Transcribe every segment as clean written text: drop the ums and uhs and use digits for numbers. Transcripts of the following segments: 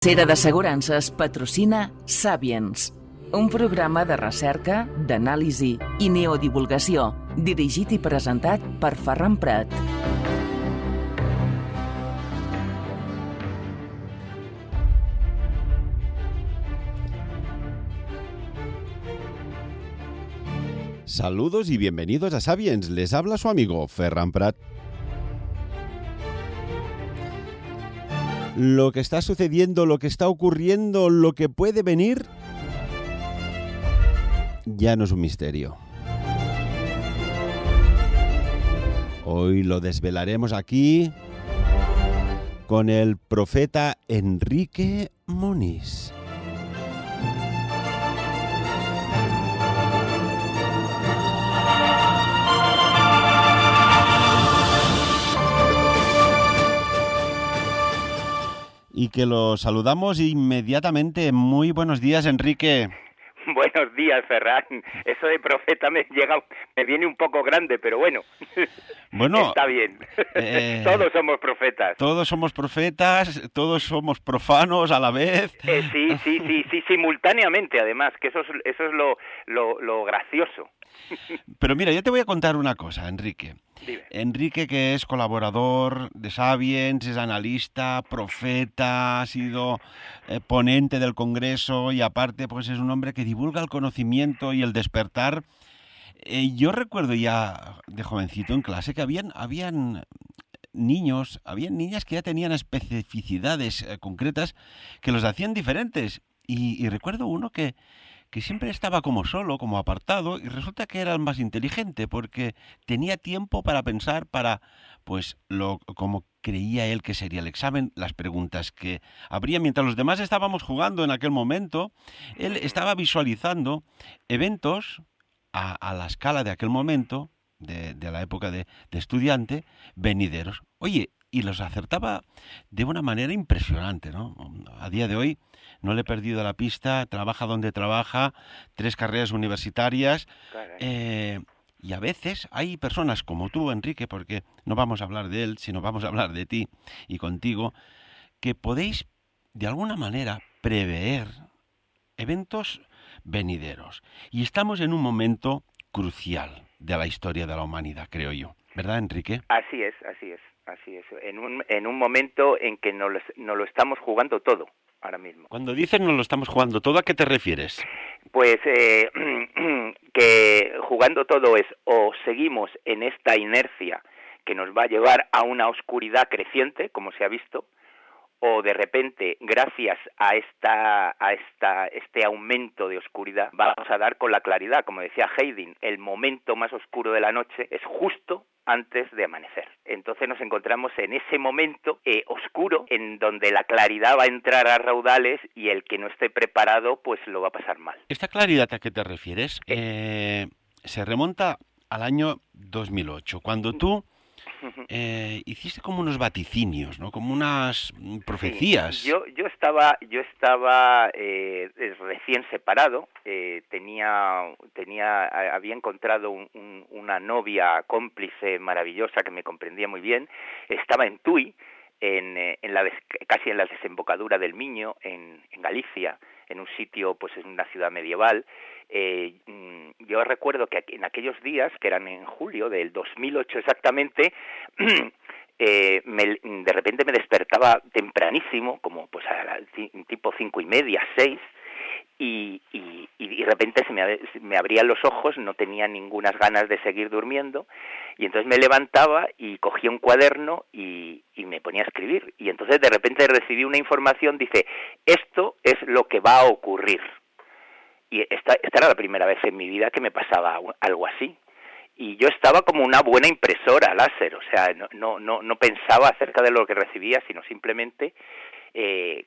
Cera d'Assegurances patrocina Sapiens, un programa de recerca, d'anàlisi i neodivulgació, dirigit i presentat per Ferran Prat. Saludos y bienvenidos a Sapiens. Les habla su amigo Ferran Prat. Lo que está sucediendo, lo que está ocurriendo, lo que puede venir, ya no es un misterio. Hoy lo desvelaremos aquí con el profeta Enrique Moniz. Y que lo saludamos inmediatamente. Muy buenos días, Enrique. Buenos días, Ferran. Eso de profeta me viene un poco grande, pero bueno, está bien. Todos somos profetas. Todos somos profetas, todos somos profanos a la vez. Sí, simultáneamente, además, que eso es lo gracioso. Pero mira, yo te voy a contar una cosa, Enrique. Dime. Enrique, que es colaborador de Sapiens, es analista, profeta, ha sido ponente del Congreso y aparte pues es un hombre que divulga el conocimiento y el despertar. Yo recuerdo ya de jovencito en clase que habían niñas que ya tenían especificidades concretas que los hacían diferentes. Y recuerdo uno que siempre estaba como solo, como apartado, y resulta que era el más inteligente, porque tenía tiempo para pensar, como creía él que sería el examen, las preguntas que habría. Mientras los demás estábamos jugando en aquel momento, él estaba visualizando eventos a la escala de aquel momento, de la época de estudiante, venideros. Oye, y los acertaba de una manera impresionante, ¿no? A día de hoy no le he perdido la pista, trabaja donde trabaja, 3 carreras universitarias, y a veces hay personas como tú, Enrique, porque no vamos a hablar de él, sino vamos a hablar de ti y contigo, que podéis de alguna manera prever eventos venideros. Y estamos en un momento crucial de la historia de la humanidad, creo yo. ¿Verdad, Enrique? Así es. En un momento en que nos lo estamos jugando todo, ahora mismo. Cuando dices nos lo estamos jugando todo, ¿a qué te refieres? Pues que jugando todo es o seguimos en esta inercia que nos va a llevar a una oscuridad creciente, como se ha visto, o de repente, gracias a este aumento de oscuridad, vamos a dar con la claridad. Como decía Haydn, el momento más oscuro de la noche es justo antes de amanecer. Entonces nos encontramos en ese momento oscuro, en donde la claridad va a entrar a raudales y el que no esté preparado, pues lo va a pasar mal. ¿Esta claridad a qué te refieres? Se remonta al año 2008, cuando tú hiciste como unos vaticinios, ¿no? Como unas profecías. Sí, yo estaba recién separado, había encontrado una novia cómplice maravillosa que me comprendía muy bien. Estaba en Tui, casi en la desembocadura del Miño, en Galicia, en un sitio, pues en una ciudad medieval. Yo recuerdo que en aquellos días, que eran en julio del 2008 exactamente, de repente me despertaba tempranísimo, como pues tipo 5:30, 6, y de repente se me abrían los ojos, no tenía ninguna ganas de seguir durmiendo, y entonces me levantaba y cogía un cuaderno y me ponía a escribir, y entonces de repente recibí una información, dice, esto es lo que va a ocurrir. Y esta era la primera vez en mi vida que me pasaba algo así. Y yo estaba como una buena impresora láser, o sea, no pensaba acerca de lo que recibía, sino simplemente,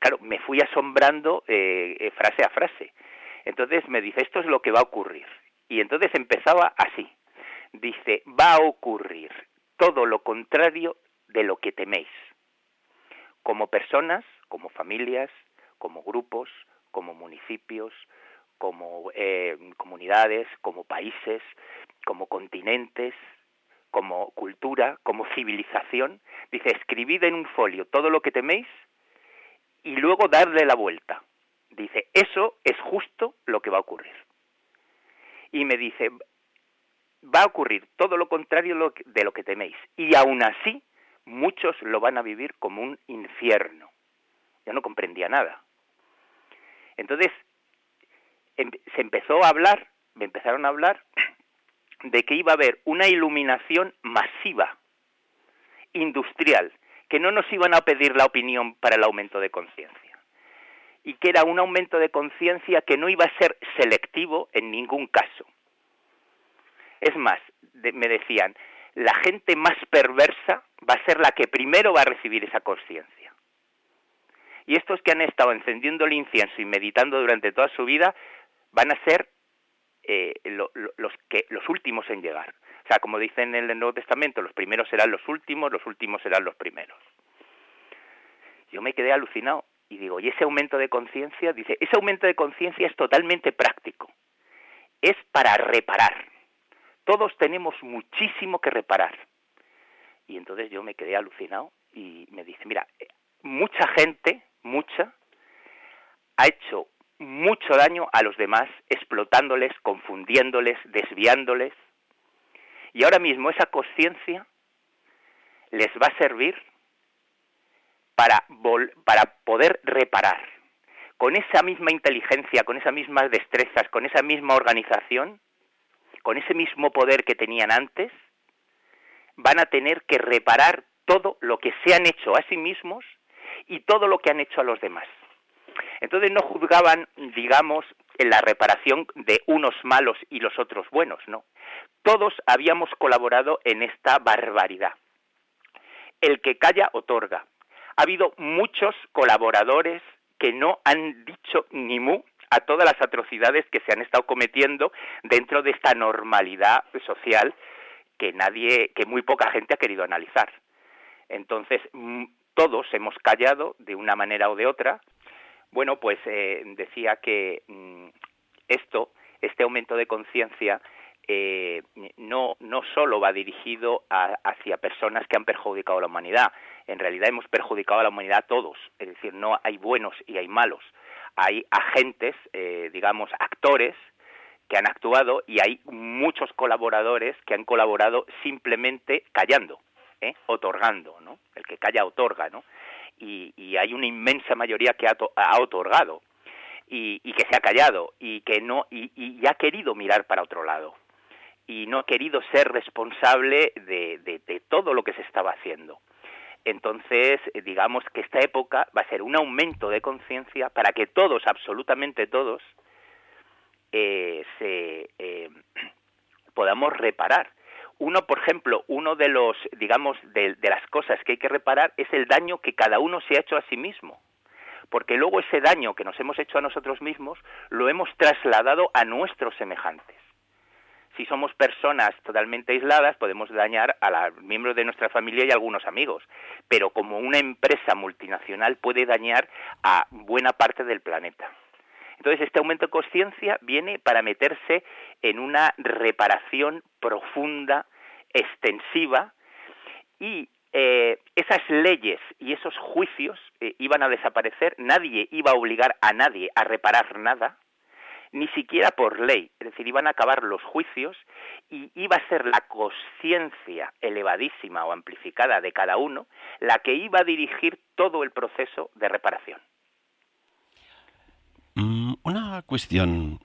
claro, me fui asombrando frase a frase. Entonces me dice, esto es lo que va a ocurrir. Y entonces empezaba así. Dice, va a ocurrir todo lo contrario de lo que teméis. Como personas, como familias, como grupos, como municipios, como comunidades, como países, como continentes, como cultura, como civilización. Dice, escribid en un folio todo lo que teméis y luego darle la vuelta. Dice, eso es justo lo que va a ocurrir. Y me dice, va a ocurrir todo lo contrario de lo que teméis. Y aún así, muchos lo van a vivir como un infierno. Yo no comprendía nada. Entonces, me empezaron a hablar de que iba a haber una iluminación masiva, industrial, que no nos iban a pedir la opinión para el aumento de conciencia. Y que era un aumento de conciencia que no iba a ser selectivo en ningún caso. Es más, me decían, la gente más perversa va a ser la que primero va a recibir esa conciencia. Y estos que han estado encendiendo el incienso y meditando durante toda su vida van a ser los últimos en llegar. O sea, como dicen en el Nuevo Testamento, los primeros serán los últimos serán los primeros. Yo me quedé alucinado y digo, ¿y ese aumento de conciencia? Dice, ese aumento de conciencia es totalmente práctico. Es para reparar. Todos tenemos muchísimo que reparar. Y entonces yo me quedé alucinado y me dice, mira, mucha gente, ha hecho mucho daño a los demás, explotándoles, confundiéndoles, desviándoles. Y ahora mismo esa conciencia les va a servir para poder reparar. Con esa misma inteligencia, con esas mismas destrezas, con esa misma organización, con ese mismo poder que tenían antes, van a tener que reparar todo lo que se han hecho a sí mismos y todo lo que han hecho a los demás. Entonces no juzgaban, digamos, en la reparación de unos malos y los otros buenos, no. Todos habíamos colaborado en esta barbaridad. El que calla, otorga. Ha habido muchos colaboradores que no han dicho ni mu a todas las atrocidades que se han estado cometiendo dentro de esta normalidad social que muy poca gente ha querido analizar. Entonces, todos hemos callado de una manera o de otra. Bueno, pues decía que este aumento de conciencia no solo va dirigido hacia personas que han perjudicado a la humanidad. En realidad hemos perjudicado a la humanidad todos. Es decir, no hay buenos y hay malos. Hay agentes, digamos, actores que han actuado y hay muchos colaboradores que han colaborado simplemente callando, otorgando, ¿no? El que calla otorga, ¿no? Y hay una inmensa mayoría que ha otorgado y que se ha callado y que no y ha querido mirar para otro lado y no ha querido ser responsable de todo lo que se estaba haciendo. Entonces, digamos que esta época va a ser un aumento de conciencia para que todos, absolutamente todos, podamos reparar. Por ejemplo, uno de los, digamos, de las cosas que hay que reparar es el daño que cada uno se ha hecho a sí mismo. Porque luego ese daño que nos hemos hecho a nosotros mismos lo hemos trasladado a nuestros semejantes. Si somos personas totalmente aisladas, podemos dañar a los miembros de nuestra familia y a algunos amigos. Pero como una empresa multinacional puede dañar a buena parte del planeta. Entonces, este aumento de conciencia viene para meterse en una reparación profunda, extensiva, y esas leyes y esos juicios iban a desaparecer. Nadie iba a obligar a nadie a reparar nada, ni siquiera por ley. Es decir, iban a acabar los juicios y iba a ser la conciencia elevadísima o amplificada de cada uno la que iba a dirigir todo el proceso de reparación. Una cuestión.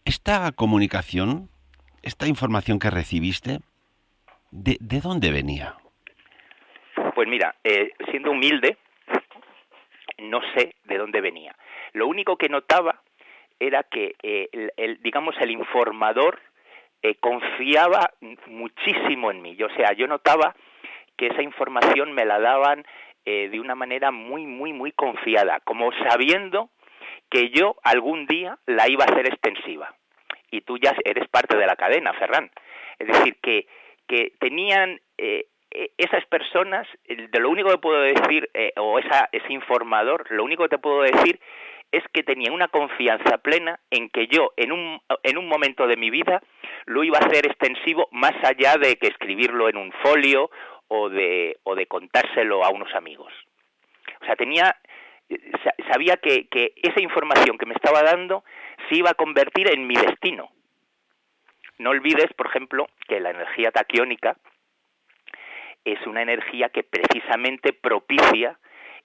Esta comunicación, esta información que recibiste, ¿de dónde venía? Pues mira, siendo humilde, no sé de dónde venía. Lo único que notaba era que, el informador confiaba muchísimo en mí. O sea, yo notaba que esa información me la daban de una manera muy, muy, muy confiada, como sabiendo que yo algún día la iba a hacer extensiva. Y tú ya eres parte de la cadena, Ferran. Es decir, que tenían esas personas, de lo único que puedo decir, ese informador, lo único que te puedo decir es que tenía una confianza plena en que yo, en un momento de mi vida, lo iba a hacer extensivo más allá de que escribirlo en un folio o de contárselo a unos amigos. O sea, sabía que esa información que me estaba dando se iba a convertir en mi destino. No olvides, por ejemplo, que la energía taquiónica es una energía que precisamente propicia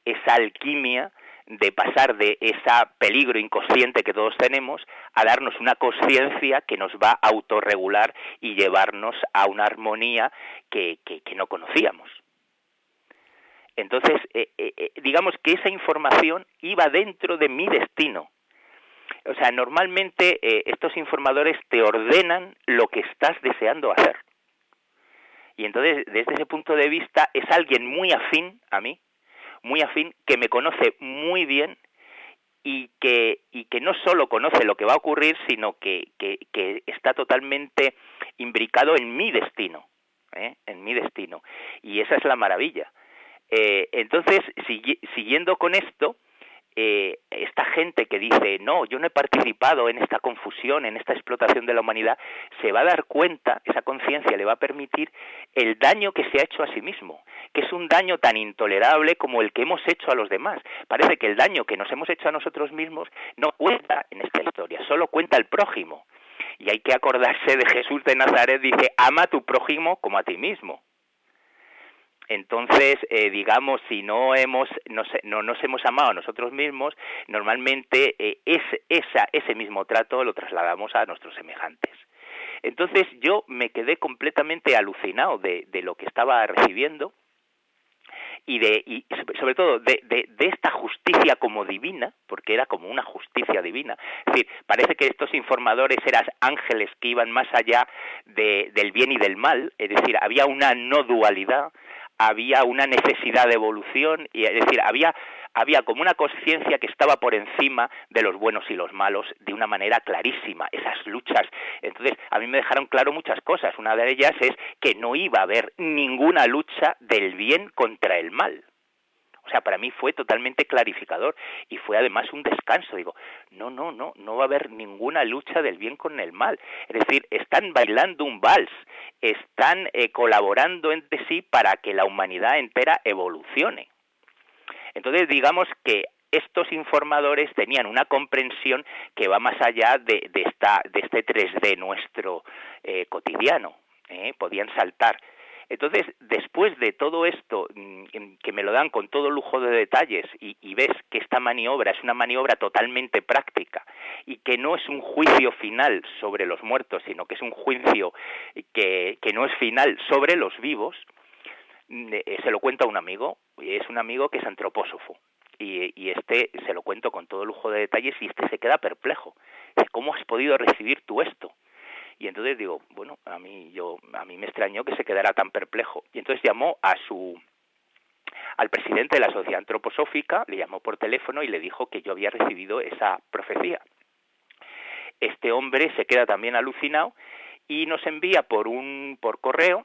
esa alquimia de pasar de ese peligro inconsciente que todos tenemos a darnos una conciencia que nos va a autorregular y llevarnos a una armonía que no conocíamos. Entonces, digamos que esa información iba dentro de mi destino. O sea, normalmente estos informadores te ordenan lo que estás deseando hacer. Y entonces, desde ese punto de vista, es alguien muy afín a mí, muy afín, que me conoce muy bien y que no solo conoce lo que va a ocurrir, sino que está totalmente imbricado en mi destino, en mi destino. Y esa es la maravilla. Entonces, siguiendo con esto, esta gente que dice, no, yo no he participado en esta confusión, en esta explotación de la humanidad, se va a dar cuenta, esa conciencia le va a permitir el daño que se ha hecho a sí mismo, que es un daño tan intolerable como el que hemos hecho a los demás. Parece que el daño que nos hemos hecho a nosotros mismos no cuenta en esta historia, solo cuenta el prójimo. Y hay que acordarse de Jesús de Nazaret, dice, ama a tu prójimo como a ti mismo. Entonces, digamos, si no nos hemos amado a nosotros mismos, normalmente ese mismo trato lo trasladamos a nuestros semejantes. Entonces, yo me quedé completamente alucinado de lo que estaba recibiendo y sobre todo de esta justicia como divina, porque era como una justicia divina. Es decir, parece que estos informadores eran ángeles que iban más allá del bien y del mal, es decir, había una no dualidad, había una necesidad de evolución, y es decir, había como una conciencia que estaba por encima de los buenos y los malos de una manera clarísima, esas luchas. Entonces, a mí me dejaron claro muchas cosas. Una de ellas es que no iba a haber ninguna lucha del bien contra el mal. O sea, para mí fue totalmente clarificador y fue además un descanso. Digo, no va a haber ninguna lucha del bien con el mal. Es decir, están bailando un vals, están colaborando entre sí para que la humanidad entera evolucione. Entonces, digamos que estos informadores tenían una comprensión que va más allá de este 3D nuestro cotidiano. Podían saltar. Entonces, después de todo esto, que me lo dan con todo lujo de detalles, y ves que esta maniobra es una maniobra totalmente práctica, y que no es un juicio final sobre los muertos, sino que es un juicio que no es final sobre los vivos, se lo cuenta a un amigo, y es un amigo que es antropósofo, y este se lo cuento con todo lujo de detalles, y este se queda perplejo. Dice, ¿cómo has podido recibir tú esto? Y entonces digo, bueno, a mí me extrañó que se quedara tan perplejo. Y entonces llamó al presidente de la Sociedad Antroposófica, le llamó por teléfono y le dijo que yo había recibido esa profecía. Este hombre se queda también alucinado y nos envía por correo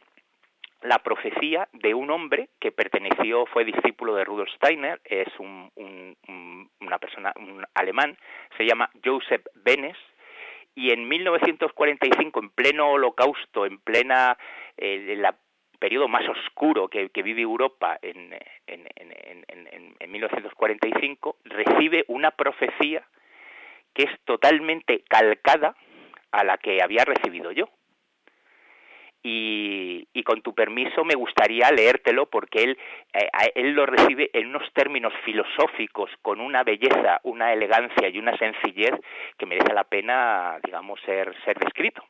la profecía de un hombre que fue discípulo de Rudolf Steiner, es una persona, un alemán, se llama Joseph Benes. Y en 1945, en pleno holocausto, en el periodo más oscuro que vive Europa en 1945, recibe una profecía que es totalmente calcada a la que había recibido yo. Y con tu permiso me gustaría leértelo porque él lo recibe en unos términos filosóficos con una belleza, una elegancia y una sencillez que merece la pena, digamos, ser descrito.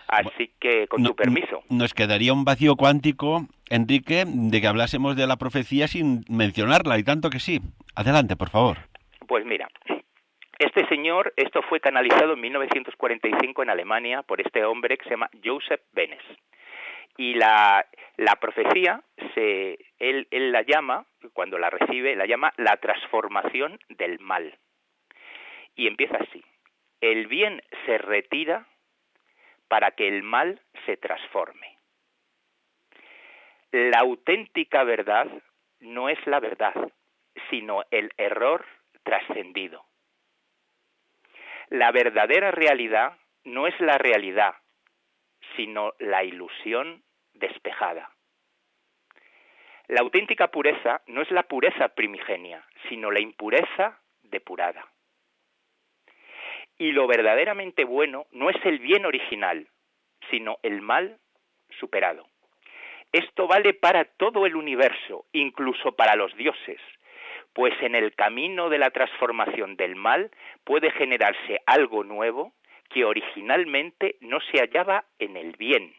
Así que, con tu permiso. Nos quedaría un vacío cuántico, Enrique, de que hablásemos de la profecía sin mencionarla, y tanto que sí. Adelante, por favor. Pues mira, esto fue canalizado en 1945 en Alemania por este hombre que se llama Joseph Benes. Y la profecía, él la llama, cuando la recibe, la llama la transformación del mal. Y empieza así: el bien se retira para que el mal se transforme. La auténtica verdad no es la verdad, sino el error trascendido. La verdadera realidad no es la realidad, sino la ilusión despejada. La auténtica pureza no es la pureza primigenia, sino la impureza depurada. Y lo verdaderamente bueno no es el bien original, sino el mal superado. Esto vale para todo el universo, incluso para los dioses, pues en el camino de la transformación del mal puede generarse algo nuevo que originalmente no se hallaba en el bien.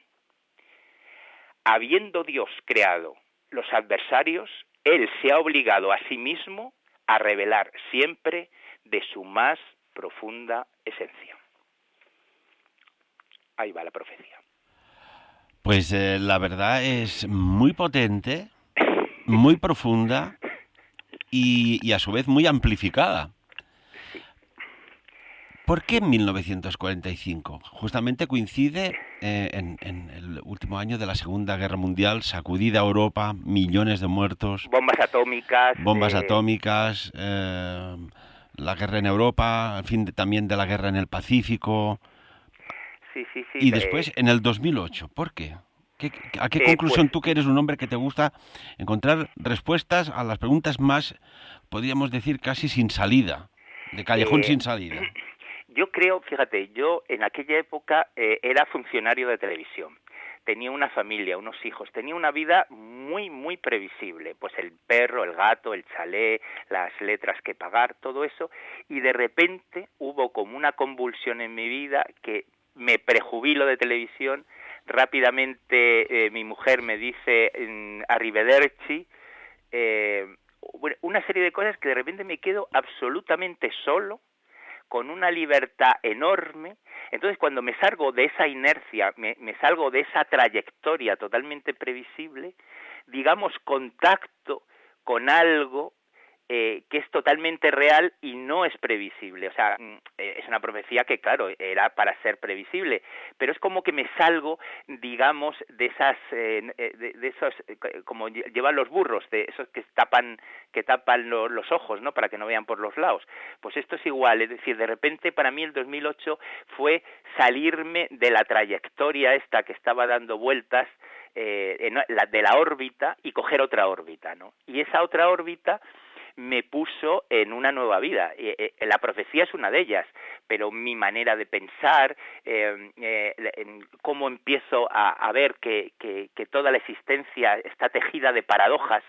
Habiendo Dios creado los adversarios, Él se ha obligado a sí mismo a revelar siempre de su más profunda esencia. Ahí va la profecía. Pues la verdad es muy potente, muy profunda y a su vez muy amplificada. Sí. ¿Por qué en 1945? Justamente coincide en el último año de la Segunda Guerra Mundial, sacudida Europa, millones de muertos, Bombas atómicas, la guerra en Europa, al fin también de la guerra en el Pacífico. Sí. Y después en el 2008. ¿Por qué? ¿A qué conclusión tú, que eres un hombre que te gusta encontrar respuestas a las preguntas más, podríamos decir, casi sin salida, de callejón sin salida? Yo creo, fíjate, yo en aquella época era funcionario de televisión. Tenía una familia, unos hijos, tenía una vida muy, muy previsible. Pues el perro, el gato, el chalet, las letras que pagar, todo eso. Y de repente hubo como una convulsión en mi vida que me prejubilo de televisión. Rápidamente mi mujer me dice arrivederci, una serie de cosas que de repente me quedo absolutamente solo, con una libertad enorme. Entonces, cuando me salgo de esa inercia, me salgo de esa trayectoria totalmente previsible, digamos, contacto con algo que es totalmente real y no es previsible. O sea, es una profecía que, claro, era para ser previsible, pero es como que me salgo, digamos, de esas, de esos, como llevan los burros, de esos que tapan los ojos, ¿no?, para que no vean por los lados. Pues esto es igual, es decir, de repente para mí el 2008 fue salirme de la trayectoria esta que estaba dando vueltas, de la órbita, y coger otra órbita, ¿no? Y esa otra órbita me puso en una nueva vida. La profecía es una de ellas, pero mi manera de pensar, cómo empiezo a ver que toda la existencia está tejida de paradojas,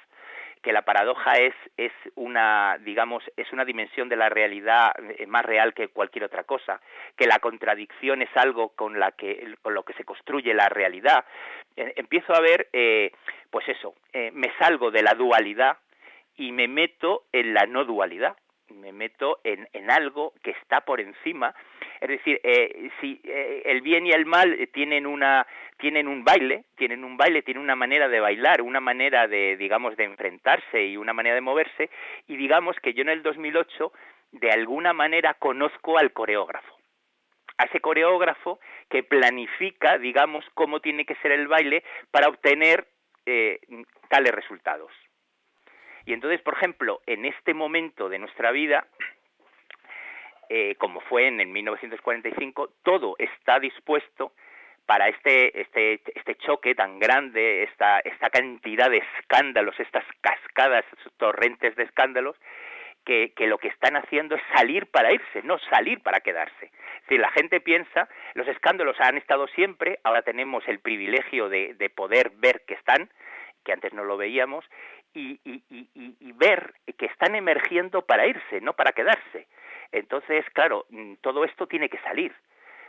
que la paradoja es una, digamos, es una dimensión de la realidad más real que cualquier otra cosa, que la contradicción es algo con lo que se construye la realidad. Empiezo a ver, pues eso, me salgo de la dualidad y me meto en la no dualidad, me meto en algo que está por encima. Es decir, si el bien y el mal tienen un baile, tienen una manera de bailar, una manera de, digamos, de enfrentarse y una manera de moverse, y digamos que yo en el 2008 de alguna manera conozco al coreógrafo, a ese coreógrafo que planifica, digamos, cómo tiene que ser el baile para obtener tales resultados. Y entonces, por ejemplo, en este momento de nuestra vida, como fue en el 1945, todo está dispuesto para este choque tan grande, esta cantidad de escándalos, estas cascadas, estos torrentes de escándalos, que lo que están haciendo es salir para irse, no salir para quedarse. Es decir, la gente piensa, los escándalos han estado siempre, ahora tenemos el privilegio de poder ver que están, que antes no lo veíamos, y ver que están emergiendo para irse, no para quedarse. Entonces, claro, todo esto tiene que salir.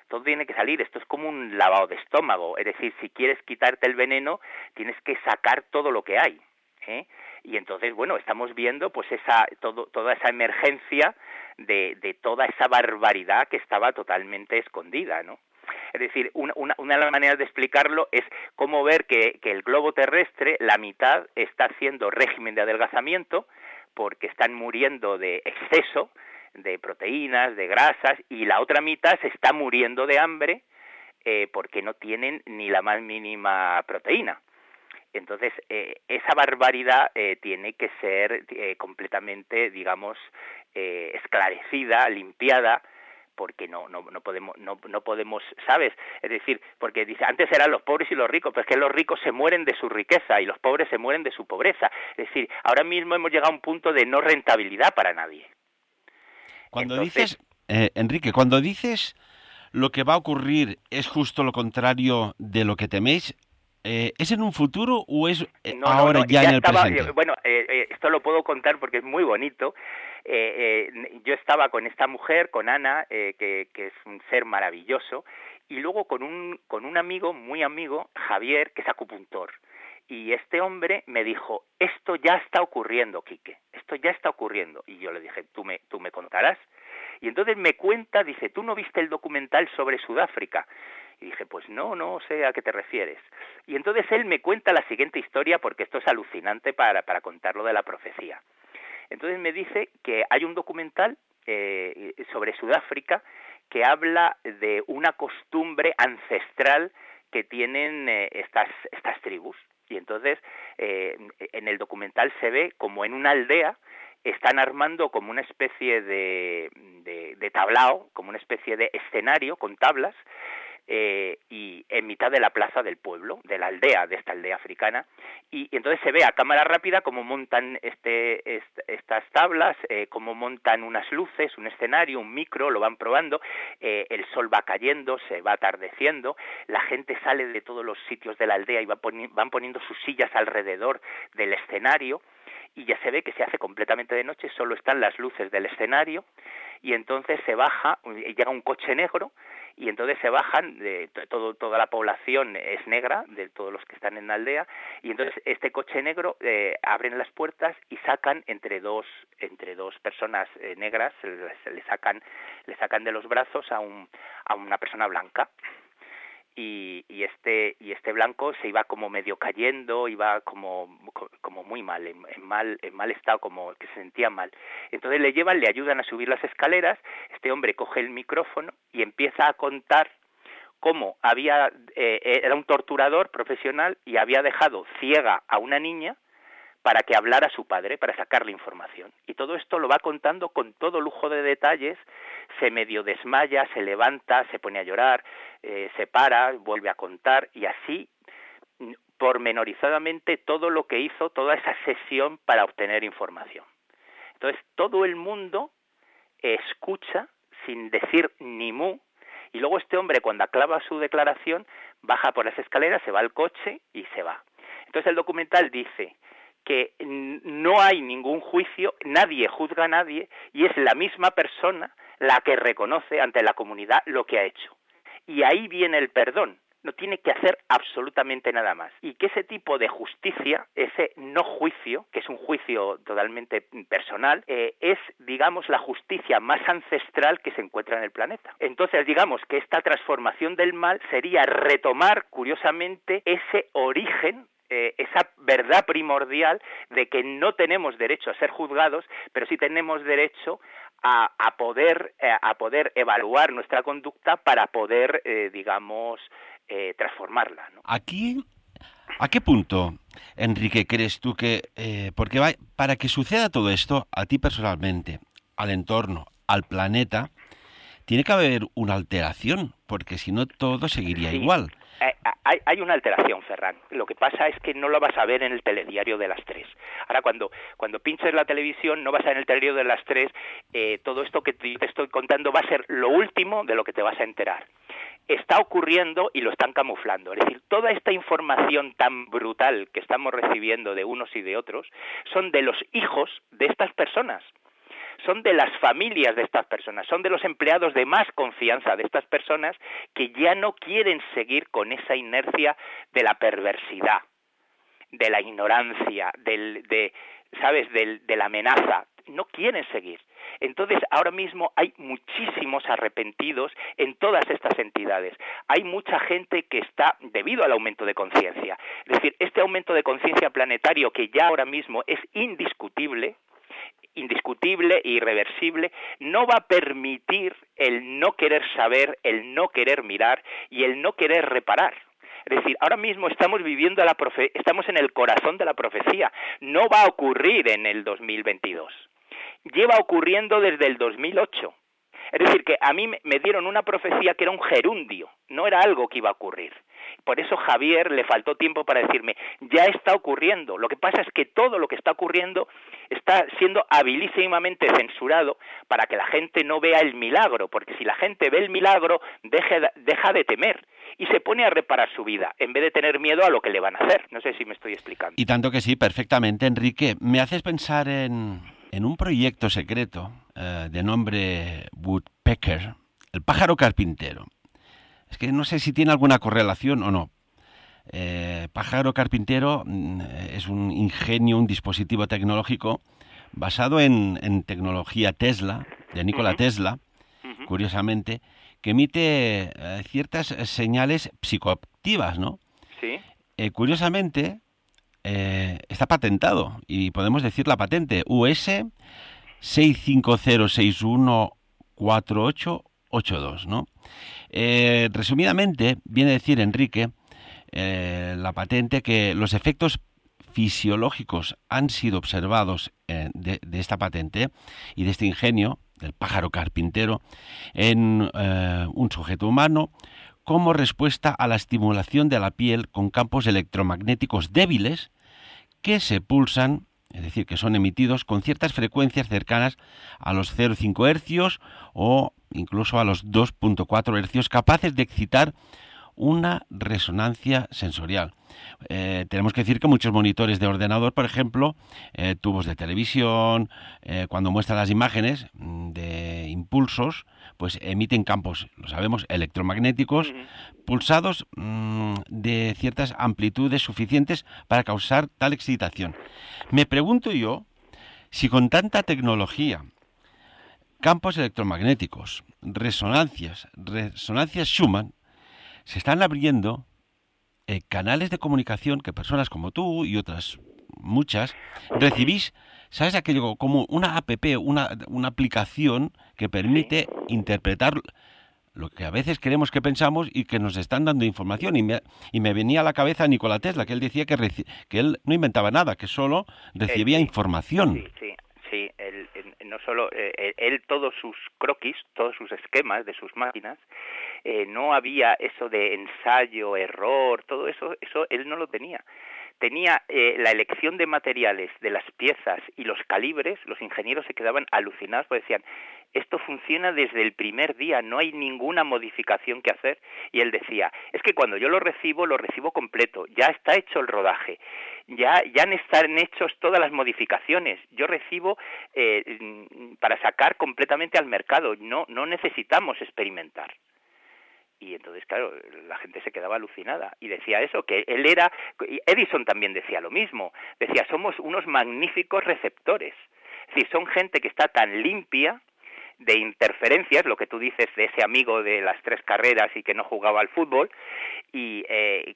Todo tiene que salir. Esto es como un lavado de estómago. Es decir, si quieres quitarte el veneno, tienes que sacar todo lo que hay, ¿eh? Y entonces, bueno, estamos viendo pues toda esa emergencia de toda esa barbaridad que estaba totalmente escondida, ¿no? Es decir, una de las maneras de explicarlo es cómo ver que el globo terrestre, la mitad está haciendo régimen de adelgazamiento porque están muriendo de exceso de proteínas, de grasas, y la otra mitad se está muriendo de hambre porque no tienen ni la más mínima proteína. Entonces, esa barbaridad tiene que ser completamente, digamos, esclarecida, limpiada, porque no podemos, ¿sabes? Es decir, porque dice, antes eran los pobres y los ricos, pero es que los ricos se mueren de su riqueza y los pobres se mueren de su pobreza. Es decir, ahora mismo hemos llegado a un punto de no rentabilidad para nadie. Cuando dices, Enrique, cuando dices lo que va a ocurrir es justo lo contrario de lo que teméis, ¿es en un futuro o es ahora ya en el presente? Bueno, esto lo puedo contar porque es muy bonito. Yo estaba con esta mujer, con Ana, que es un ser maravilloso, y luego con un amigo, muy amigo, Javier, que es acupuntor. Y este hombre me dijo, esto ya está ocurriendo, Quique, esto ya está ocurriendo. Y yo le dije, ¿tú me contarás? Y entonces me cuenta, dice, ¿tú no viste el documental sobre Sudáfrica? Y dije, pues no sé a qué te refieres. Y entonces él me cuenta la siguiente historia, porque esto es alucinante para contar lo de la profecía. Entonces me dice que hay un documental sobre Sudáfrica que habla de una costumbre ancestral que tienen estas tribus. Y entonces en el documental se ve como en una aldea están armando como una especie de tablao, como una especie de escenario con tablas, y en mitad de la plaza del pueblo, de la aldea, de esta aldea africana, y entonces se ve a cámara rápida cómo montan estas tablas, cómo montan unas luces, un escenario, un micro, lo van probando, el sol va cayendo, se va atardeciendo, la gente sale de todos los sitios de la aldea y van poniendo sus sillas alrededor del escenario, y ya se ve que se hace completamente de noche, solo están las luces del escenario, y entonces se baja, llega un coche negro, y entonces se bajan, toda la población es negra, de todos los que están en la aldea, y entonces este coche negro abren las puertas y sacan entre dos personas negras, le sacan de los brazos a una persona blanca. Y este blanco se iba como medio cayendo, iba como muy mal, en mal estado, como que se sentía mal. Entonces le ayudan a subir las escaleras, este hombre coge el micrófono y empieza a contar cómo era un torturador profesional y había dejado ciega a una niña para que hablara a su padre, para sacarle información. Y todo esto lo va contando con todo lujo de detalles, se medio desmaya, se levanta, se pone a llorar, se para, vuelve a contar, y así, pormenorizadamente, todo lo que hizo, toda esa sesión para obtener información. Entonces, todo el mundo escucha sin decir ni mu, y luego este hombre, cuando acaba su declaración, baja por las escaleras, se va al coche y se va. Entonces el documental dice que no hay ningún juicio, nadie juzga a nadie, y es la misma persona la que reconoce ante la comunidad lo que ha hecho. Y ahí viene el perdón, no tiene que hacer absolutamente nada más. Y que ese tipo de justicia, ese no juicio, que es un juicio totalmente personal, es, digamos, la justicia más ancestral que se encuentra en el planeta. Entonces, digamos que esta transformación del mal sería retomar, curiosamente, ese origen, esa verdad primordial de que no tenemos derecho a ser juzgados, pero sí tenemos derecho a poder evaluar nuestra conducta para poder, transformarla, ¿no? Aquí, ¿a qué punto, Enrique, crees tú que, porque para que suceda todo esto, a ti personalmente, al entorno, al planeta, tiene que haber una alteración, porque si no todo seguiría igual? Hay una alteración, Ferran. Lo que pasa es que no lo vas a ver en el telediario de las 3. Ahora, cuando pinches la televisión, no vas a ver en el telediario de las 3, todo esto que te estoy contando va a ser lo último de lo que te vas a enterar. Está ocurriendo y lo están camuflando. Es decir, toda esta información tan brutal que estamos recibiendo de unos y de otros son de los hijos de estas personas. Son de las familias de estas personas, son de los empleados de más confianza de estas personas que ya no quieren seguir con esa inercia de la perversidad, de la ignorancia, de la amenaza. No quieren seguir. Entonces, ahora mismo hay muchísimos arrepentidos en todas estas entidades. Hay mucha gente que está, debido al aumento de conciencia, es decir, este aumento de conciencia planetario que ya ahora mismo es indiscutible e irreversible, no va a permitir el no querer saber, el no querer mirar y el no querer reparar. Es decir, ahora mismo estamos viviendo estamos en el corazón de la profecía. No va a ocurrir en el 2022. Lleva ocurriendo desde el 2008. Es decir, que a mí me dieron una profecía que era un gerundio, no era algo que iba a ocurrir. Por eso Javier le faltó tiempo para decirme, ya está ocurriendo. Lo que pasa es que todo lo que está ocurriendo está siendo habilísimamente censurado para que la gente no vea el milagro, porque si la gente ve el milagro, deja de temer y se pone a reparar su vida, en vez de tener miedo a lo que le van a hacer. No sé si me estoy explicando. Y tanto que sí, perfectamente, Enrique. Me haces pensar en un proyecto secreto de nombre Woodpecker, el pájaro carpintero. Es que no sé si tiene alguna correlación o no. Pájaro carpintero es un ingenio, un dispositivo tecnológico basado en tecnología Tesla, de Nikola Tesla, curiosamente, que emite ciertas señales psicoactivas, ¿no? Sí. Curiosamente, está patentado, y podemos decir la patente US 650614882, ¿no? Resumidamente, viene a decir, Enrique, la patente, que los efectos fisiológicos han sido observados de esta patente y de este ingenio del pájaro carpintero en un sujeto humano como respuesta a la estimulación de la piel con campos electromagnéticos débiles que se pulsan, es decir, que son emitidos con ciertas frecuencias cercanas a los 0,5 hercios o incluso a los 2,4 hercios, capaces de excitar una resonancia sensorial. Tenemos que decir que muchos monitores de ordenador, por ejemplo, tubos de televisión, cuando muestran las imágenes de impulsos, pues emiten campos, lo sabemos, electromagnéticos, pulsados de ciertas amplitudes suficientes para causar tal excitación. Me pregunto yo si con tanta tecnología, campos electromagnéticos, resonancias Schumann, se están abriendo canales de comunicación que personas como tú y otras muchas recibís, ¿sabes aquello? Como una app, una aplicación que permite interpretar lo que a veces creemos que pensamos y que nos están dando información. Y me venía a la cabeza Nikola Tesla, que él decía que él no inventaba nada, que solo recibía información. Sí, él no solo él todos sus croquis, todos sus esquemas de sus máquinas, no había eso de ensayo, error, todo eso él no lo tenía. Tenía la elección de materiales de las piezas y los calibres. Los ingenieros se quedaban alucinados porque decían, esto funciona desde el primer día, no hay ninguna modificación que hacer. Y él decía, es que cuando yo lo recibo completo, ya está hecho el rodaje, ya están hechos todas las modificaciones, yo recibo para sacar completamente al mercado, no necesitamos experimentar. Y entonces, claro, la gente se quedaba alucinada y decía eso, que él era... Edison también decía lo mismo, decía, somos unos magníficos receptores. Es decir, son gente que está tan limpia de interferencias, lo que tú dices de ese amigo de las 3 carreras y que no jugaba al fútbol, y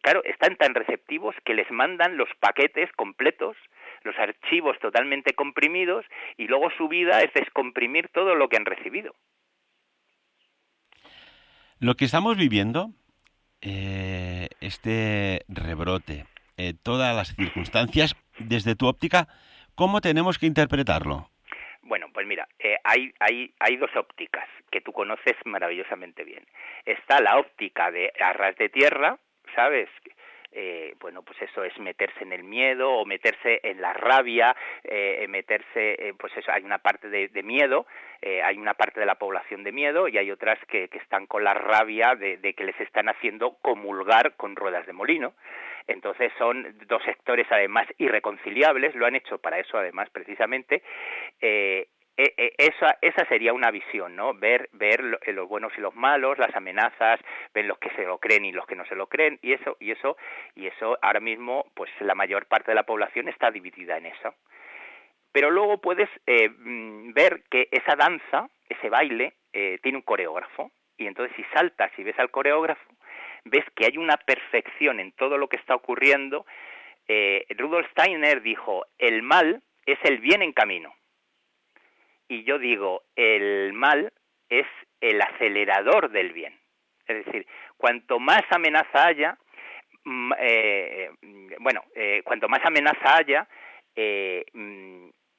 claro, están tan receptivos que les mandan los paquetes completos, los archivos totalmente comprimidos, y luego su vida es descomprimir todo lo que han recibido. Lo que estamos viviendo, este rebrote, todas las circunstancias, desde tu óptica, ¿cómo tenemos que interpretarlo? Bueno, pues mira, hay 2 ópticas que tú conoces maravillosamente bien. Está la óptica de a ras de tierra, ¿sabes? Bueno, pues eso es meterse en el miedo o meterse en la rabia, pues eso, hay una parte de miedo, hay una parte de la población de miedo y hay otras que están con la rabia de que les están haciendo comulgar con ruedas de molino. Entonces son 2 sectores además irreconciliables, lo han hecho para eso además precisamente. Esa sería una visión, ¿no? Ver los buenos y los malos, las amenazas, ver los que se lo creen y los que no se lo creen, y eso ahora mismo, pues la mayor parte de la población está dividida en eso. Pero luego puedes ver que esa danza, ese baile, tiene un coreógrafo, y entonces si saltas y ves al coreógrafo, ves que hay una perfección en todo lo que está ocurriendo. Rudolf Steiner dijo, el mal es el bien en camino. Y yo digo, el mal es el acelerador del bien. Es decir, cuanto más amenaza haya, cuanto más amenaza haya,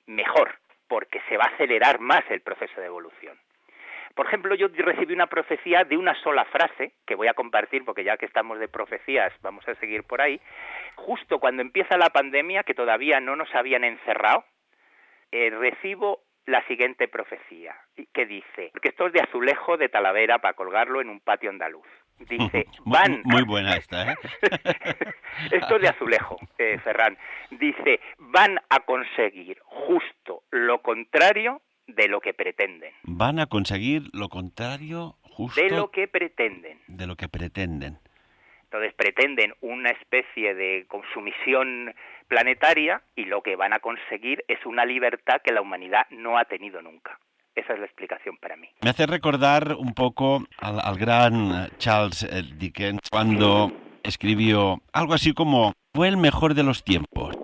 mejor, porque se va a acelerar más el proceso de evolución. Por ejemplo, yo recibí una profecía de una sola frase, que voy a compartir porque ya que estamos de profecías vamos a seguir por ahí. Justo cuando empieza la pandemia, que todavía no nos habían encerrado, recibo la siguiente profecía, que dice, porque esto es de azulejo de Talavera para colgarlo en un patio andaluz. Dice, van... Muy buena esta, ¿eh? Esto es de azulejo, Ferran. Dice, van a conseguir justo lo contrario de lo que pretenden. Van a conseguir lo contrario justo de lo que pretenden. De lo que pretenden. Entonces pretenden una especie de consumición planetaria y lo que van a conseguir es una libertad que la humanidad no ha tenido nunca. Esa es la explicación para mí. Me hace recordar un poco al gran Charles Dickens cuando escribió algo así como: fue el mejor de los tiempos,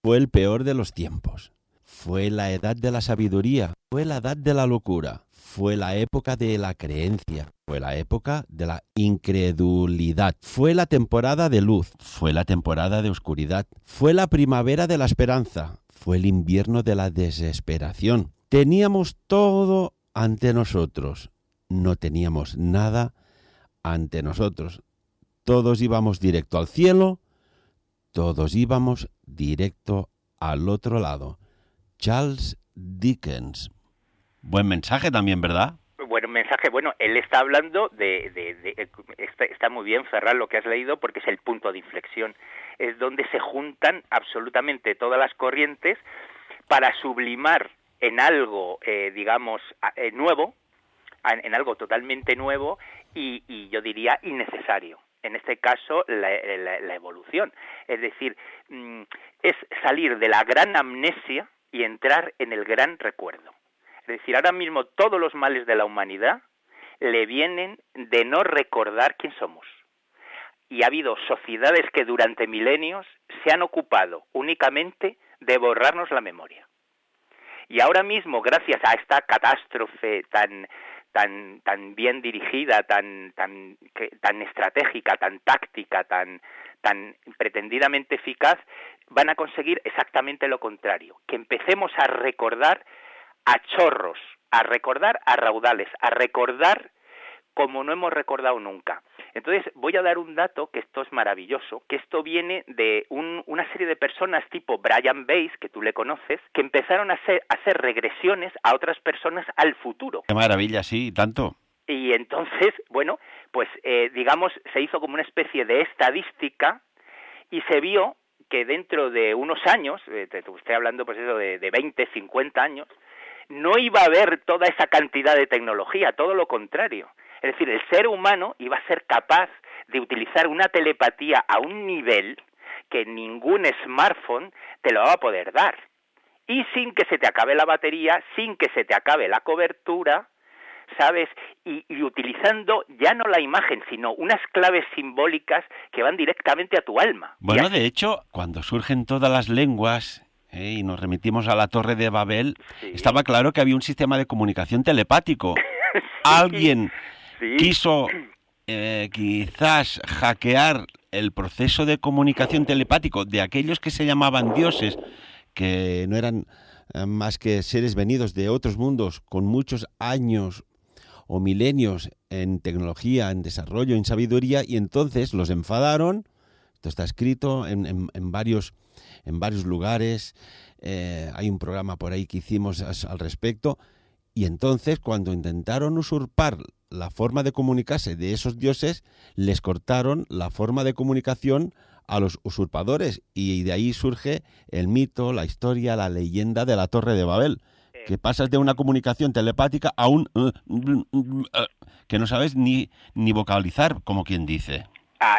fue el peor de los tiempos, fue la edad de la sabiduría, fue la edad de la locura, fue la época de la creencia, fue la época de la incredulidad, fue la temporada de luz, fue la temporada de oscuridad, fue la primavera de la esperanza, fue el invierno de la desesperación. Teníamos todo ante nosotros, no teníamos nada ante nosotros. Todos íbamos directo al cielo, todos íbamos directo al otro lado. Charles Dickens. Buen mensaje también, ¿verdad? Buen mensaje. Bueno, él está hablando está muy bien, Ferran, lo que has leído, porque es el punto de inflexión. Es donde se juntan absolutamente todas las corrientes para sublimar en algo, digamos, nuevo, en algo totalmente nuevo y yo diría innecesario. En este caso, la evolución. Es decir, es salir de la gran amnesia y entrar en el gran recuerdo. Es decir, ahora mismo todos los males de la humanidad le vienen de no recordar quién somos. Y ha habido sociedades que durante milenios se han ocupado únicamente de borrarnos la memoria. Y ahora mismo, gracias a esta catástrofe tan bien dirigida, tan estratégica, tan táctica, tan pretendidamente eficaz, van a conseguir exactamente lo contrario, que empecemos a recordar a chorros, a recordar a raudales, a recordar como no hemos recordado nunca. Entonces voy a dar un dato, que esto es maravilloso, que esto viene de una serie de personas tipo Brian Weiss, que tú le conoces, que empezaron a hacer regresiones a otras personas al futuro. ¡Qué maravilla, sí, tanto! Y entonces, bueno, pues digamos, se hizo como una especie de estadística y se vio que dentro de unos años, estoy hablando pues eso de 20, 50 años, no iba a haber toda esa cantidad de tecnología, todo lo contrario. Es decir, el ser humano iba a ser capaz de utilizar una telepatía a un nivel que ningún smartphone te lo va a poder dar. Y sin que se te acabe la batería, sin que se te acabe la cobertura, ¿sabes? Y utilizando ya no la imagen, sino unas claves simbólicas que van directamente a tu alma. Bueno, de hecho, cuando surgen todas las lenguas y nos remitimos a la Torre de Babel, sí, estaba claro que había un sistema de comunicación telepático. Sí, alguien quiso quizás hackear el proceso de comunicación telepático de aquellos que se llamaban dioses, que no eran más que seres venidos de otros mundos con muchos años o milenios en tecnología, en desarrollo, en sabiduría, y entonces los enfadaron. Esto está escrito en varios lugares, hay un programa por ahí que hicimos al respecto, y entonces cuando intentaron usurpar la forma de comunicarse de esos dioses, les cortaron la forma de comunicación a los usurpadores, y de ahí surge el mito, la historia, la leyenda de la Torre de Babel, que pasas de una comunicación telepática a un que no sabes ni vocalizar, como quien dice.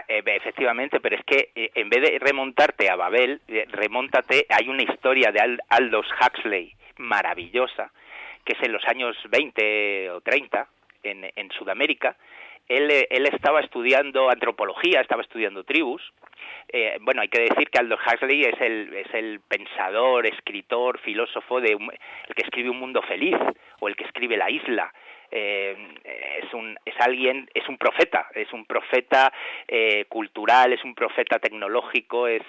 Efectivamente, pero es que en vez de remontarte a Babel, remóntate, hay una historia de Aldous Huxley maravillosa, que es en los años 20 o 30, en Sudamérica. Él estaba estudiando antropología, estaba estudiando tribus. Bueno, hay que decir que Aldous Huxley es el pensador, escritor, filósofo el que escribe Un mundo feliz, o el que escribe La isla. Es un profeta cultural, es un profeta tecnológico, es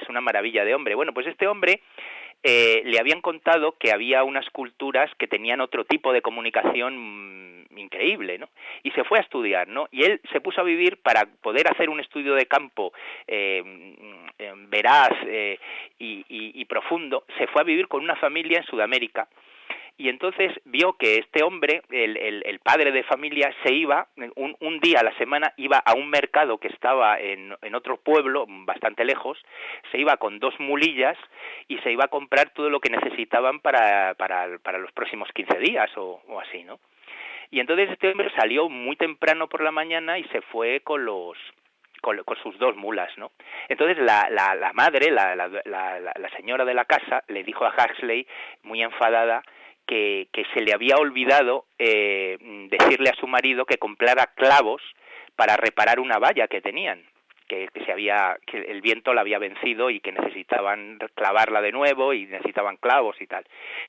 una maravilla de hombre. Bueno, pues este hombre le habían contado que había unas culturas que tenían otro tipo de comunicación increíble, ¿no? Y se fue a estudiar, ¿no? Y él se puso a vivir para poder hacer un estudio de campo veraz y profundo. Se fue a vivir con una familia en Sudamérica. Y entonces vio que este hombre, el padre de familia, se iba, un día a la semana, iba a un mercado que estaba en otro pueblo, bastante lejos, se iba con 2 mulillas y se iba a comprar todo lo que necesitaban para los próximos 15 días o así, ¿no? Y entonces este hombre salió muy temprano por la mañana y se fue con sus 2 mulas, ¿no? Entonces la madre, la señora de la casa, le dijo a Huxley, muy enfadada, que se le había olvidado decirle a su marido que comprara clavos para reparar una valla que tenían, que el viento la había vencido y que necesitaban clavarla de nuevo y necesitaban clavos y tal.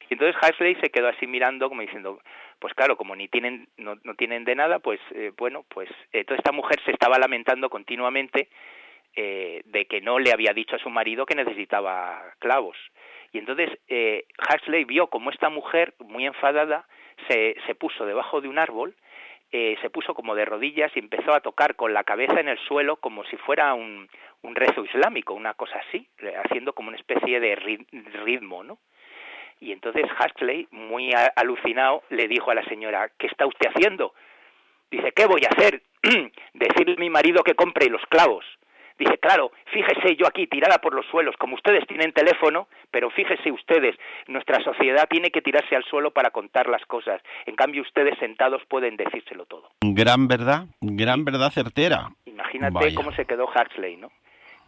Y entonces Huxley se quedó así mirando como diciendo, pues claro, como no tienen de nada, pues toda esta mujer se estaba lamentando continuamente de que no le había dicho a su marido que necesitaba clavos. Y entonces Huxley vio como esta mujer, muy enfadada, se puso debajo de un árbol, se puso como de rodillas y empezó a tocar con la cabeza en el suelo como si fuera un rezo islámico, una cosa así, haciendo como una especie de ritmo, ¿no? Y entonces Huxley, muy alucinado, le dijo a la señora, ¿qué está usted haciendo? Dice, ¿qué voy a hacer? Decirle a mi marido que compre los clavos. Dice, claro, fíjese yo aquí tirada por los suelos, como ustedes tienen teléfono, pero fíjese ustedes, nuestra sociedad tiene que tirarse al suelo para contar las cosas. En cambio, ustedes sentados pueden decírselo todo. Gran verdad certera. Imagínate Vaya. cómo se quedó Huxley, ¿no?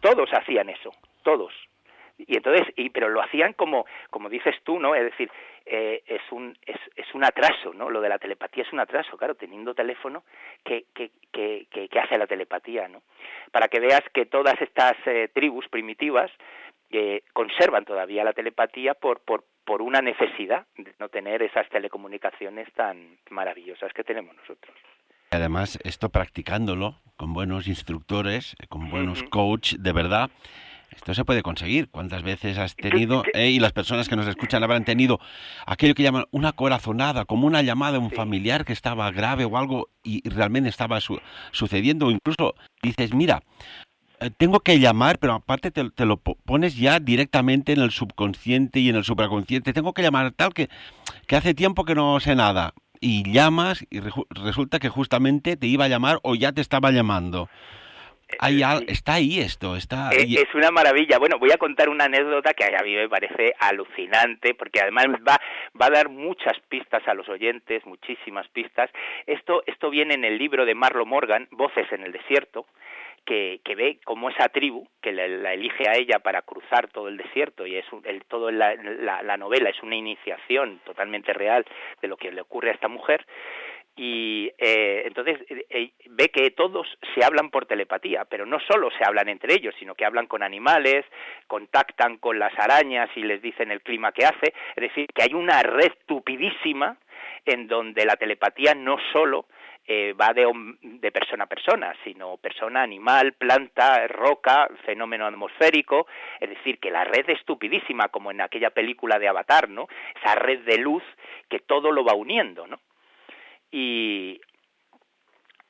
Todos hacían eso, todos. Y entonces, pero lo hacían como dices tú, ¿no? Es decir, es un atraso, ¿no? Lo de la telepatía es un atraso, claro, teniendo teléfono, ¿qué hace la telepatía, ¿no? Para que veas que todas estas tribus primitivas conservan todavía la telepatía por una necesidad de no tener esas telecomunicaciones tan maravillosas que tenemos nosotros. Además, esto practicándolo con buenos instructores, con buenos coach, de verdad, esto se puede conseguir. ¿Cuántas veces has tenido, y las personas que nos escuchan habrán tenido aquello que llaman una corazonada, como una llamada a un familiar que estaba grave o algo y realmente estaba sucediendo? O incluso dices, mira, tengo que llamar, pero aparte te lo pones ya directamente en el subconsciente y en el supraconsciente. Tengo que llamar tal que hace tiempo que no sé nada. Y llamas y resulta que justamente te iba a llamar o ya te estaba llamando. Está ahí esto. Es una maravilla. Bueno, voy a contar una anécdota que a mí me parece alucinante, porque además va a dar muchas pistas a los oyentes, muchísimas pistas. Esto viene en el libro de Marlo Morgan, Voces en el desierto, que ve cómo esa tribu, que la elige a ella para cruzar todo el desierto, y todo la novela es una iniciación totalmente real de lo que le ocurre a esta mujer, y entonces ve que todos se hablan por telepatía, pero no solo se hablan entre ellos, sino que hablan con animales, contactan con las arañas y les dicen el clima que hace, es decir, que hay una red tupidísima en donde la telepatía no solo va de persona a persona, sino persona, animal, planta, roca, fenómeno atmosférico, es decir, que la red es estupidísima, como en aquella película de Avatar, ¿no? Esa red de luz que todo lo va uniendo, ¿no? Y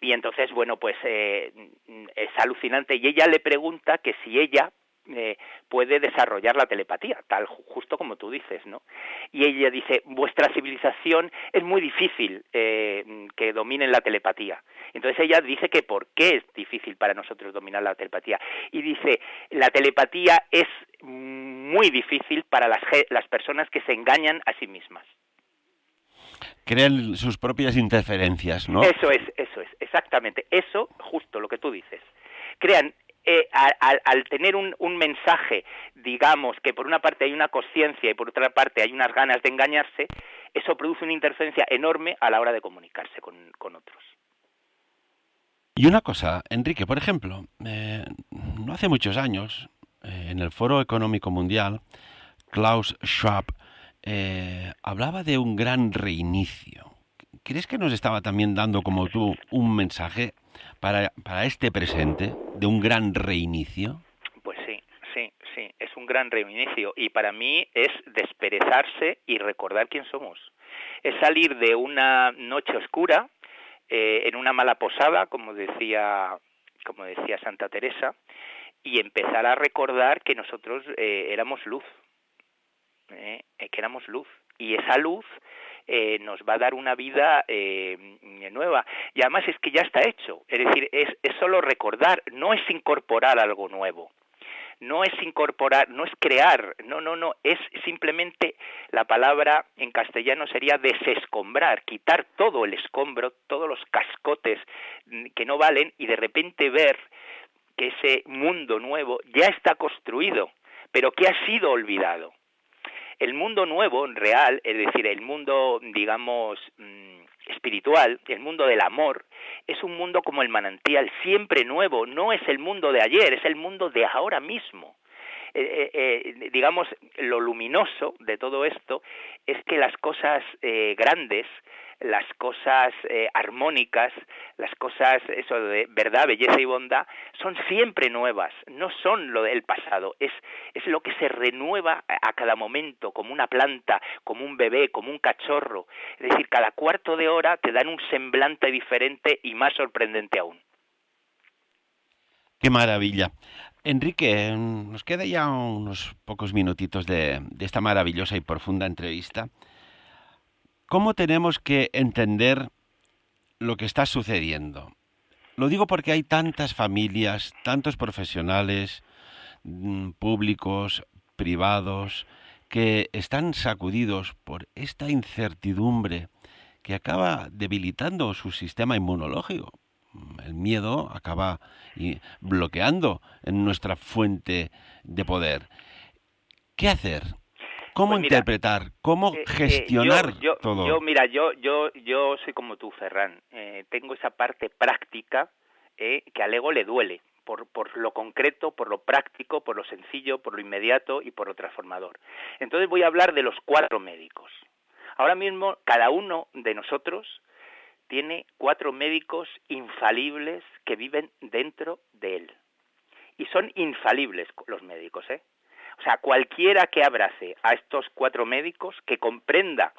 entonces, bueno, pues es alucinante, y ella le pregunta que si ella puede desarrollar la telepatía, tal justo como tú dices, ¿no? Y ella dice, vuestra civilización es muy difícil que dominen la telepatía. Entonces ella dice que por qué es difícil para nosotros dominar la telepatía. Y dice, la telepatía es muy difícil para las personas que se engañan a sí mismas. Crean sus propias interferencias, ¿no? Eso es, exactamente. Eso, justo lo que tú dices. Crean, al tener un mensaje, digamos, que por una parte hay una conciencia y por otra parte hay unas ganas de engañarse, eso produce una interferencia enorme a la hora de comunicarse con otros. Y una cosa, Enrique, por ejemplo, no hace muchos años, en el Foro Económico Mundial, Klaus Schwab hablaba de un gran reinicio. ¿Crees que nos estaba también dando, como tú, un mensaje para este presente de un gran reinicio? Pues sí. es un gran reinicio y para mí es desperezarse y recordar quién somos. Es salir de una noche oscura, en una mala posada, como decía Santa Teresa, y empezar a recordar que nosotros éramos luz, que éramos luz, y esa luz nos va a dar una vida nueva, y además es que ya está hecho, es decir, es solo recordar, no es incorporar algo nuevo, no es incorporar, no es crear, no, es simplemente, la palabra en castellano sería desescombrar, quitar todo el escombro, todos los cascotes que no valen, y de repente ver que ese mundo nuevo ya está construido, pero que ha sido olvidado. El mundo nuevo, real, es decir, el mundo, digamos, espiritual, el mundo del amor, es un mundo como el manantial, siempre nuevo, no es el mundo de ayer, es el mundo de ahora mismo. Digamos, lo luminoso de todo esto es que las cosas grandes, las cosas armónicas, las cosas eso de verdad, belleza y bondad, son siempre nuevas, no son lo del pasado, es lo que se renueva a cada momento, como una planta, como un bebé, como un cachorro. Es decir, cada cuarto de hora te dan un semblante diferente y más sorprendente aún. ¡Qué maravilla! Enrique, nos queda ya unos pocos minutitos de esta maravillosa y profunda entrevista. ¿Cómo tenemos que entender lo que está sucediendo? Lo digo porque hay tantas familias, tantos profesionales, públicos, privados, que están sacudidos por esta incertidumbre que acaba debilitando su sistema inmunológico. El miedo acaba bloqueando en nuestra fuente de poder. ¿Qué hacer? ¿Cómo interpretar? ¿Cómo gestionar todo? Yo soy como tú, Ferran. Tengo esa parte práctica que al ego le duele, por lo concreto, por lo práctico, por lo sencillo, por lo inmediato y por lo transformador. Entonces voy a hablar de los 4 médicos. Ahora mismo, cada uno de nosotros tiene 4 médicos infalibles que viven dentro de él. Y son infalibles los médicos, O sea, cualquiera que abrace a estos 4 médicos, que comprenda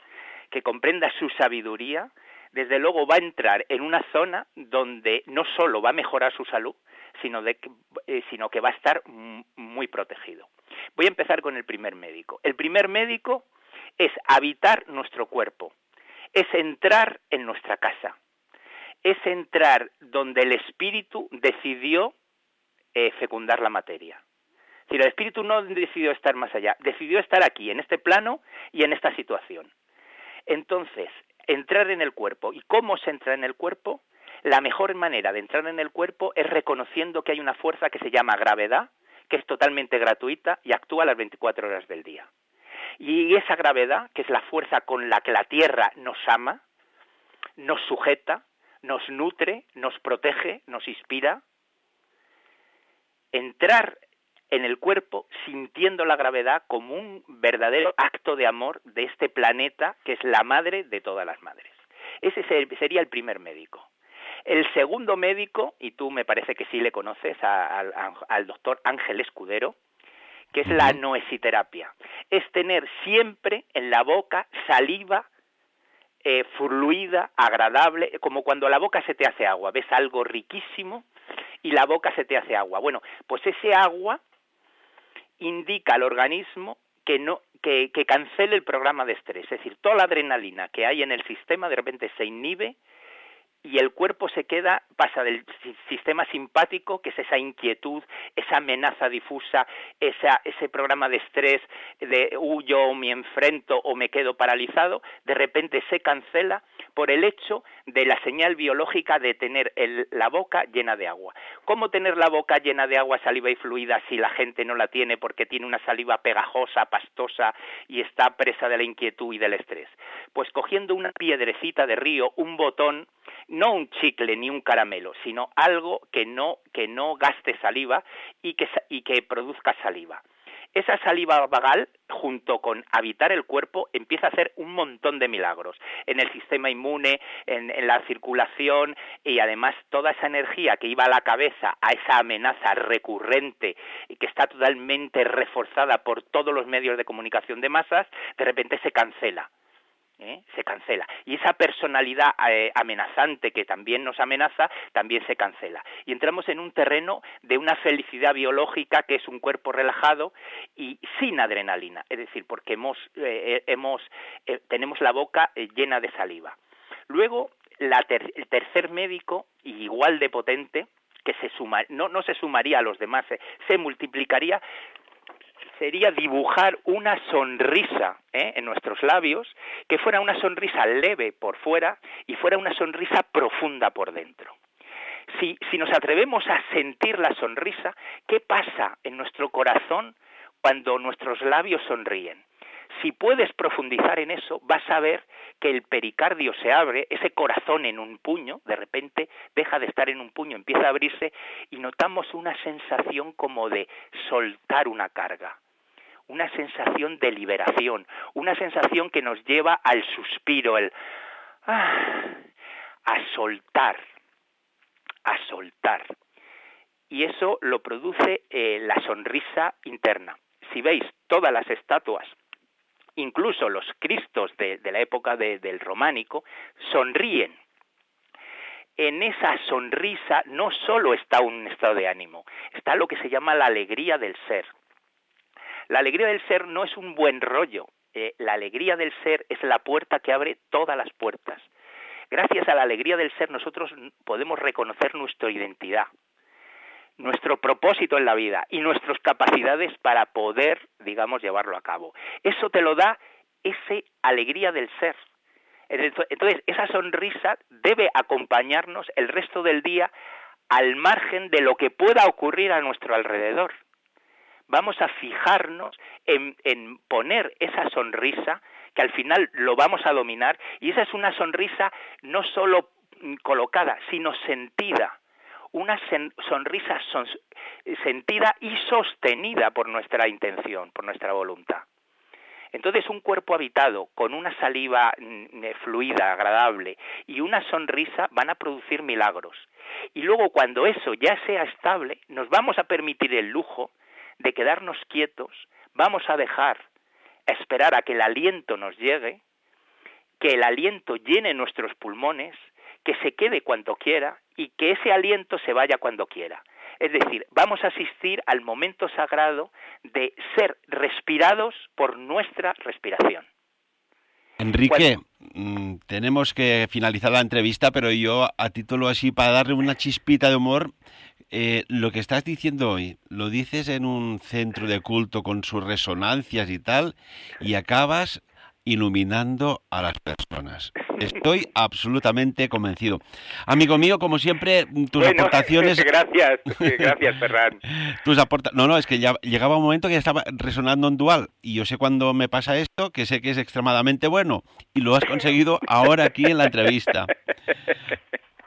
su sabiduría, desde luego va a entrar en una zona donde no solo va a mejorar su salud, sino que va a estar muy protegido. Voy a empezar con el primer médico. El primer médico es habitar nuestro cuerpo, es entrar en nuestra casa, es entrar donde el espíritu decidió fecundar la materia. Es decir, el espíritu no decidió estar más allá, decidió estar aquí, en este plano y en esta situación. Entonces, entrar en el cuerpo. ¿Y cómo se entra en el cuerpo? La mejor manera de entrar en el cuerpo es reconociendo que hay una fuerza que se llama gravedad, que es totalmente gratuita y actúa las 24 horas del día. Y esa gravedad, que es la fuerza con la que la Tierra nos ama, nos sujeta, nos nutre, nos protege, nos inspira, entrar en el cuerpo sintiendo la gravedad como un verdadero acto de amor de este planeta que es la madre de todas las madres. Ese sería el primer médico. El segundo médico, y tú me parece que sí le conoces, al doctor Ángel Escudero, que es la noesiterapia. Es tener siempre en la boca saliva fluida, agradable, como cuando la boca se te hace agua. Ves algo riquísimo y la boca se te hace agua. Bueno, pues ese agua indica al organismo que cancele el programa de estrés. Es decir, toda la adrenalina que hay en el sistema de repente se inhibe y el cuerpo pasa del sistema simpático, que es esa inquietud, esa amenaza difusa, ese programa de estrés de huyo o me enfrento o me quedo paralizado, de repente se cancela por el hecho de la señal biológica de tener la boca llena de agua. ¿Cómo tener la boca llena de agua, saliva y fluida si la gente no la tiene porque tiene una saliva pegajosa, pastosa y está presa de la inquietud y del estrés? Pues cogiendo una piedrecita de río, un botón, no un chicle ni un caramelo, sino algo que no gaste saliva y que produzca saliva. Esa saliva vagal, junto con habitar el cuerpo, empieza a hacer un montón de milagros en el sistema inmune, en la circulación, y además toda esa energía que iba a la cabeza, a esa amenaza recurrente y que está totalmente reforzada por todos los medios de comunicación de masas, de repente se cancela. Se cancela. Y esa personalidad amenazante que también nos amenaza, también se cancela. Y entramos en un terreno de una felicidad biológica que es un cuerpo relajado y sin adrenalina, es decir, porque tenemos la boca llena de saliva. Luego, el tercer médico, igual de potente, que no se sumaría a los demás, se multiplicaría, sería dibujar una sonrisa en nuestros labios, que fuera una sonrisa leve por fuera y fuera una sonrisa profunda por dentro. Si nos atrevemos a sentir la sonrisa, ¿qué pasa en nuestro corazón cuando nuestros labios sonríen? Si puedes profundizar en eso, vas a ver que el pericardio se abre, ese corazón en un puño, de repente deja de estar en un puño, empieza a abrirse y notamos una sensación como de soltar una carga, una sensación de liberación, una sensación que nos lleva al suspiro, a soltar. Y eso lo produce la sonrisa interna. Si veis todas las estatuas, incluso los Cristos de la época del románico, sonríen. En esa sonrisa no solo está un estado de ánimo, está lo que se llama la alegría del ser. La alegría del ser no es un buen rollo, la alegría del ser es la puerta que abre todas las puertas. Gracias a la alegría del ser nosotros podemos reconocer nuestra identidad, nuestro propósito en la vida y nuestras capacidades para poder, llevarlo a cabo. Eso te lo da esa alegría del ser. Entonces, esa sonrisa debe acompañarnos el resto del día al margen de lo que pueda ocurrir a nuestro alrededor. Vamos a fijarnos en poner esa sonrisa, que al final lo vamos a dominar, y esa es una sonrisa no solo colocada, sino sentida. Una sonrisa sentida y sostenida por nuestra intención, por nuestra voluntad. Entonces, un cuerpo habitado con una saliva fluida, agradable, y una sonrisa van a producir milagros. Y luego, cuando eso ya sea estable, nos vamos a permitir el lujo de quedarnos quietos, vamos a esperar a que el aliento nos llegue, que el aliento llene nuestros pulmones, que se quede cuando quiera y que ese aliento se vaya cuando quiera. Es decir, vamos a asistir al momento sagrado de ser respirados por nuestra respiración. Enrique, tenemos que finalizar la entrevista, pero yo, a título así, para darle una chispita de humor, lo que estás diciendo hoy, lo dices en un centro de culto con sus resonancias y tal, y acabas iluminando a las personas. Estoy absolutamente convencido. Amigo mío, como siempre, tus aportaciones... Gracias, Ferran. No, es que ya llegaba un momento que ya estaba resonando en dual, y yo sé cuando me pasa esto, que sé que es extremadamente bueno, y lo has conseguido ahora aquí en la entrevista.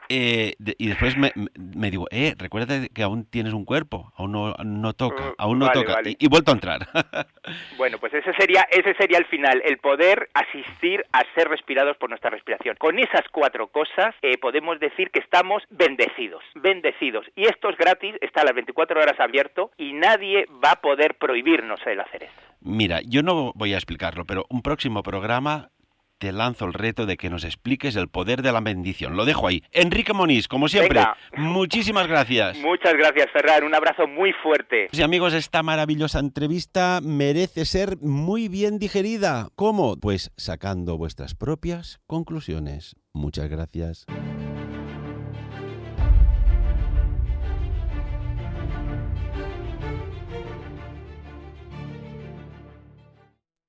Y después me digo, recuérdate que aún tienes un cuerpo, aún no toca, vale. Y vuelto a entrar. Bueno, pues ese sería el final, el poder asistir a ser respirados por nuestra respiración. Con esas 4 cosas podemos decir que estamos bendecidos. Y esto es gratis, está a las 24 horas abierto y nadie va a poder prohibirnos el hacer esto. Mira, yo no voy a explicarlo, pero un próximo programa te lanzo el reto de que nos expliques el poder de la bendición. Lo dejo ahí. Enrique Moniz, como siempre, Venga. Muchísimas gracias. Muchas gracias, Ferran. Un abrazo muy fuerte. Sí, amigos, esta maravillosa entrevista merece ser muy bien digerida. ¿Cómo? Pues sacando vuestras propias conclusiones. Muchas gracias.